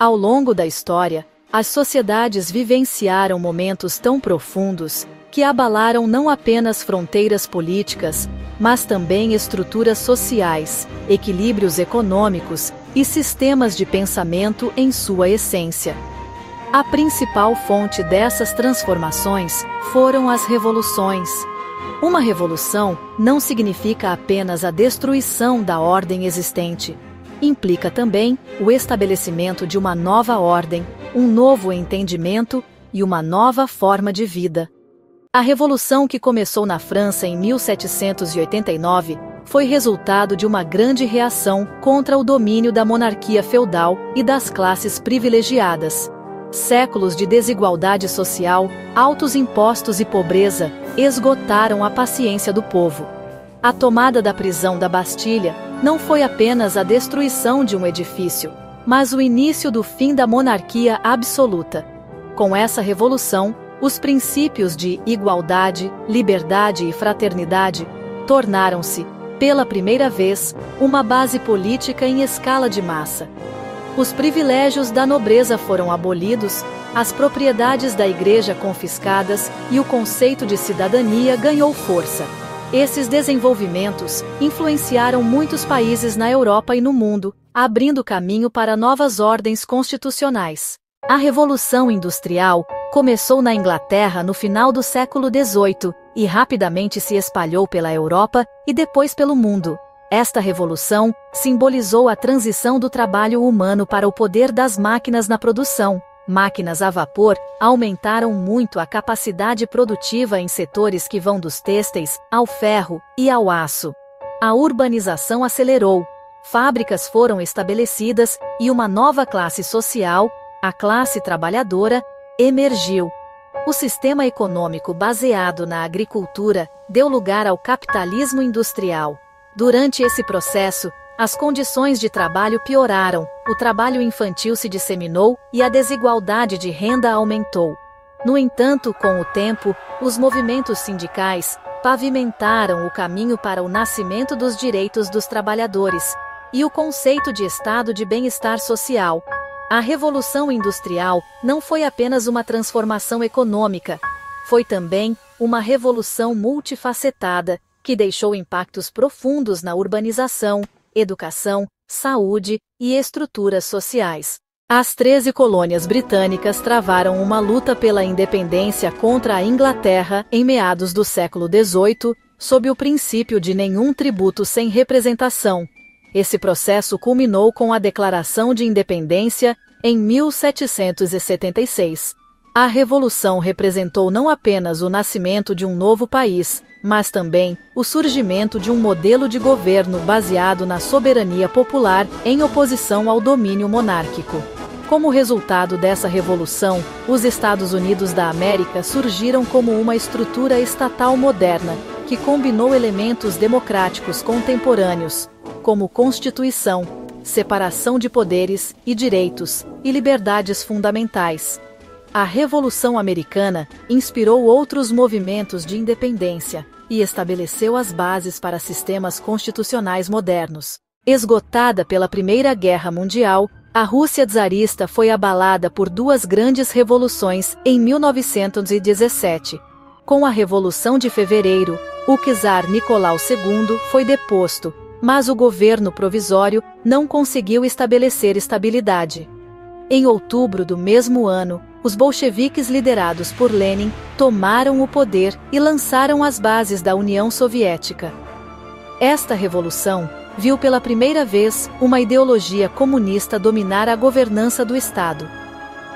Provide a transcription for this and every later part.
Ao longo da história, as sociedades vivenciaram momentos tão profundos que abalaram não apenas fronteiras políticas, mas também estruturas sociais, equilíbrios econômicos e sistemas de pensamento em sua essência. A principal fonte dessas transformações foram as revoluções. Uma revolução não significa apenas a destruição da ordem existente. Implica também o estabelecimento de uma nova ordem, um novo entendimento e uma nova forma de vida. A revolução que começou na França em 1789 foi resultado de uma grande reação contra o domínio da monarquia feudal e das classes privilegiadas. Séculos de desigualdade social, altos impostos e pobreza esgotaram a paciência do povo. A tomada da prisão da Bastilha não foi apenas a destruição de um edifício, mas o início do fim da monarquia absoluta. Com essa revolução, os princípios de igualdade, liberdade e fraternidade tornaram-se, pela primeira vez, uma base política em escala de massa. Os privilégios da nobreza foram abolidos, as propriedades da igreja confiscadas e o conceito de cidadania ganhou força. Esses desenvolvimentos influenciaram muitos países na Europa e no mundo, abrindo caminho para novas ordens constitucionais. A Revolução Industrial começou na Inglaterra no final do século XVIII e rapidamente se espalhou pela Europa e depois pelo mundo. Esta revolução simbolizou a transição do trabalho humano para o poder das máquinas na produção. Máquinas a vapor aumentaram muito a capacidade produtiva em setores que vão dos têxteis ao ferro e ao aço. A urbanização acelerou, fábricas foram estabelecidas e uma nova classe social, a classe trabalhadora, emergiu. O sistema econômico baseado na agricultura deu lugar ao capitalismo industrial. Durante esse processo, as condições de trabalho pioraram, o trabalho infantil se disseminou e a desigualdade de renda aumentou. No entanto, com o tempo, os movimentos sindicais pavimentaram o caminho para o nascimento dos direitos dos trabalhadores e o conceito de estado de bem-estar social. A Revolução Industrial não foi apenas uma transformação econômica, foi também uma revolução multifacetada, que deixou impactos profundos na urbanização, educação, saúde e estruturas sociais. As 13 colônias britânicas travaram uma luta pela independência contra a Inglaterra em meados do século XVIII, sob o princípio de nenhum tributo sem representação. Esse processo culminou com a Declaração de Independência em 1776. A Revolução representou não apenas o nascimento de um novo país, mas também o surgimento de um modelo de governo baseado na soberania popular em oposição ao domínio monárquico. Como resultado dessa revolução, os Estados Unidos da América surgiram como uma estrutura estatal moderna, que combinou elementos democráticos contemporâneos, como Constituição, separação de poderes e direitos, e liberdades fundamentais. A Revolução Americana inspirou outros movimentos de independência e estabeleceu as bases para sistemas constitucionais modernos. Esgotada pela Primeira Guerra Mundial, a Rússia czarista foi abalada por duas grandes revoluções em 1917. Com a Revolução de Fevereiro, o czar Nicolau II foi deposto, mas o governo provisório não conseguiu estabelecer estabilidade. Em outubro do mesmo ano, os bolcheviques liderados por Lenin tomaram o poder e lançaram as bases da União Soviética. Esta revolução viu pela primeira vez uma ideologia comunista dominar a governança do Estado.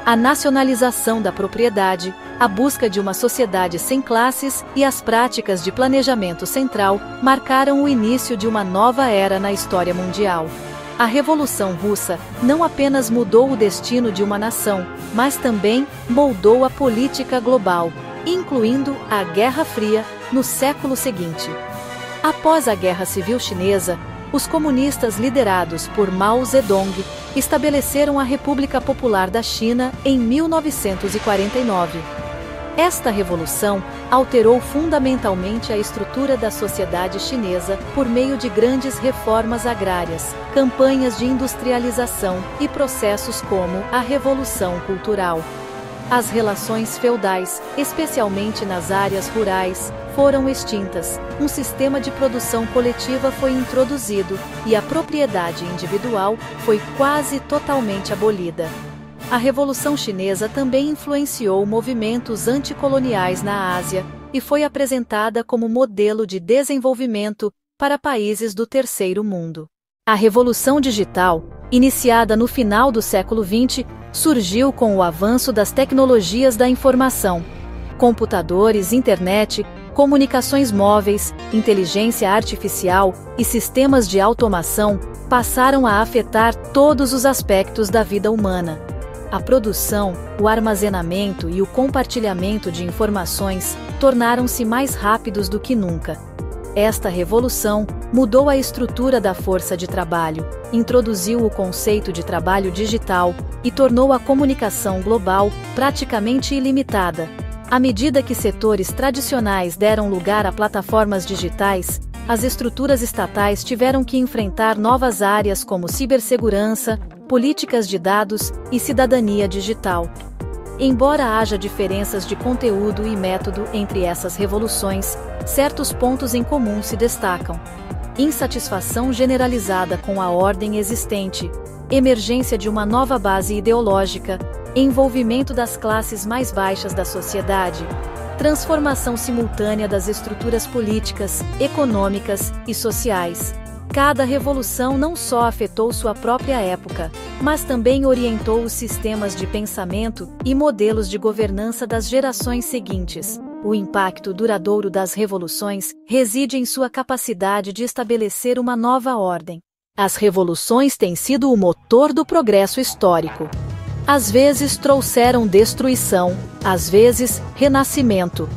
A nacionalização da propriedade, a busca de uma sociedade sem classes e as práticas de planejamento central marcaram o início de uma nova era na história mundial. A Revolução Russa não apenas mudou o destino de uma nação, mas também moldou a política global, incluindo a Guerra Fria, no século seguinte. Após a Guerra Civil Chinesa, os comunistas liderados por Mao Zedong estabeleceram a República Popular da China em 1949. Esta revolução alterou fundamentalmente a estrutura da sociedade chinesa por meio de grandes reformas agrárias, campanhas de industrialização e processos como a Revolução Cultural. As relações feudais, especialmente nas áreas rurais, foram extintas, um sistema de produção coletiva foi introduzido e a propriedade individual foi quase totalmente abolida. A Revolução Chinesa também influenciou movimentos anticoloniais na Ásia e foi apresentada como modelo de desenvolvimento para países do Terceiro Mundo. A Revolução Digital, iniciada no final do século XX, surgiu com o avanço das tecnologias da informação. Computadores, internet, comunicações móveis, inteligência artificial e sistemas de automação passaram a afetar todos os aspectos da vida humana. A produção, o armazenamento e o compartilhamento de informações tornaram-se mais rápidos do que nunca. Esta revolução mudou a estrutura da força de trabalho, introduziu o conceito de trabalho digital e tornou a comunicação global praticamente ilimitada. À medida que setores tradicionais deram lugar a plataformas digitais, as estruturas estatais tiveram que enfrentar novas áreas como cibersegurança, políticas de dados e cidadania digital. Embora haja diferenças de conteúdo e método entre essas revoluções, certos pontos em comum se destacam: insatisfação generalizada com a ordem existente, emergência de uma nova base ideológica, envolvimento das classes mais baixas da sociedade, transformação simultânea das estruturas políticas, econômicas e sociais. Cada revolução não só afetou sua própria época, mas também orientou os sistemas de pensamento e modelos de governança das gerações seguintes. O impacto duradouro das revoluções reside em sua capacidade de estabelecer uma nova ordem. As revoluções têm sido o motor do progresso histórico. Às vezes trouxeram destruição, às vezes renascimento.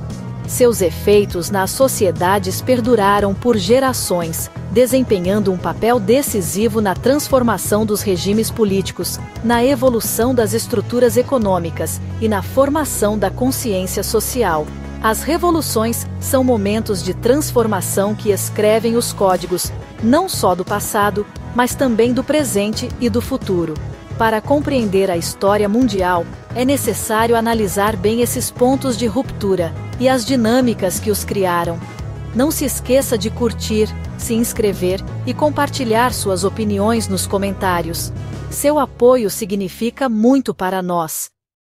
Seus efeitos nas sociedades perduraram por gerações, desempenhando um papel decisivo na transformação dos regimes políticos, na evolução das estruturas econômicas e na formação da consciência social. As revoluções são momentos de transformação que escrevem os códigos, não só do passado, mas também do presente e do futuro. Para compreender a história mundial, é necessário analisar bem esses pontos de ruptura e as dinâmicas que os criaram. Não se esqueça de curtir, se inscrever e compartilhar suas opiniões nos comentários. Seu apoio significa muito para nós.